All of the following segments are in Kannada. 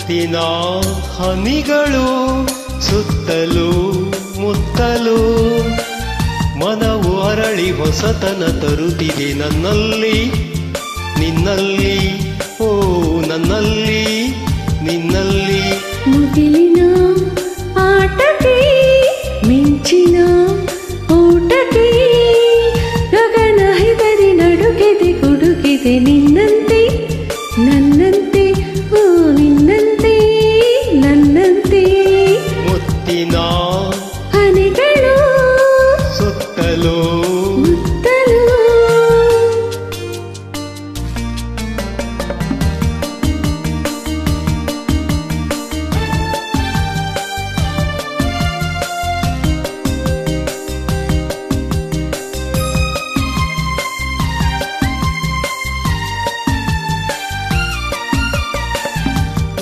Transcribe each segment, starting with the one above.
ಮುತ್ತಿನ ಹನಿಗಳು ಸುತ್ತಲೂ ಮುತ್ತಲು ಮನವು ಅರಳಿ ಹೊಸತನ ತರುತ್ತಿದೆ ನನ್ನಲ್ಲಿ ನಿನ್ನಲ್ಲಿ ಓ ನನ್ನಲ್ಲಿ ನಿನ್ನಲ್ಲಿ. ಮುಗಿಲಿನ ಆಟಕ್ಕೆ ಮಿಂಚಿನ ಓಟಕ್ಕೆ ಗಗನ ಹೆದರಿ ನಡುಗಿದೆ ಹುಡುಗಿದೆ ನಿನ್ನಂತೆ ನನ್ನಂತೆ ಓ ನಿನ್ನಂತೆ ನನ್ನಂತೆ. ಮುತ್ತಿನ ಹನಿಗಳು ಸುತ್ತಲೂ ಮುತ್ತಲು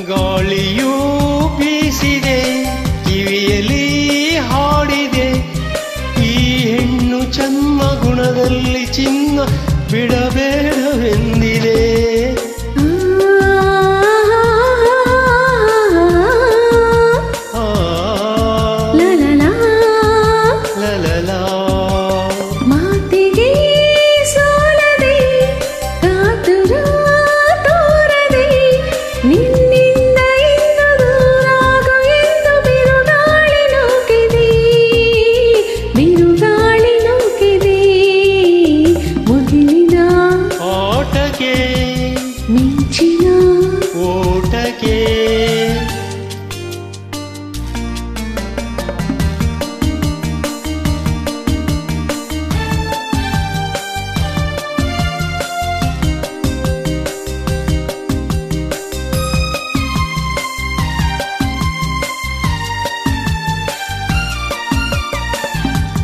ಗಾಳಿಯೂ ಬೀಸಿದೆ ಕಿವಿಯಲ್ಲಿ ಹಾಡಿದೆ ಈ ಹೆಣ್ಣು ಚನ್ನ ಗುಣದಲ್ಲಿ ಚಿನ್ನ ಬಿಡಬೇಡವೆಂದಿದೆ. ಮಾತಿಗೆ ಸೋಲದೆ ಕಾತುರ ತೋರದೆ ನಿನ್ನಿಂದ ಇನ್ನು ದೂರಾಗು ಎಂದು ಬಿರುಗಾಳಿ ನೂಕಿದೆ ಬಿರುಗಾಳಿ ನೂಕಿದೆ. ಮುಗಿಲಿನ ಆಟಕ್ಕೆ ಮಿಂಚಿನ ಓಟಕ್ಕೆ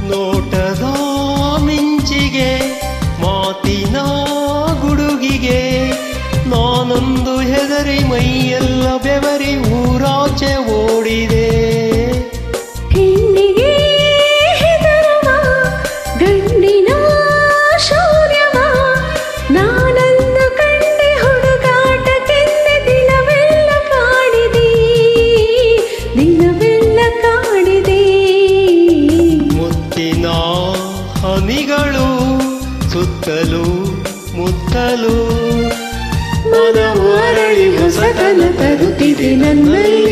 ನೋಟದ ಮಿಂಚಿಗೆ ಮಾತಿನ ಗುಡುಗಿಗೆ ನಾನೊಂದು ಹೆದರಿ ಮೈಯೆಲ್ಲ ಬೆವರಿ ಊರಾಚೆ ಓಡಿದೆ. ಹೆಣ್ಣಿಗೆ ಹೆದರುವ ಗಂಡಿನ ಶೌರ್ಯವ ನಾನಂದು ಕಂಡೆ ಹುಡುಗಾಟಕ್ಕೆಂದೆ ದಿನವೆಲ್ಲ ಕಾಡಿದೆ ದಿನವೆಲ್ಲ ಕಾಡಿದೆ. ಮುತ್ತಿನ ಹನಿಗಳು ಸುತ್ತಲೂ ಮುತ್ತಲು ಮನವು ಅರಳಿ ಹೊಸತನ ತರುತ್ತಿದೆ ನನ್ನಲ್ಲಿ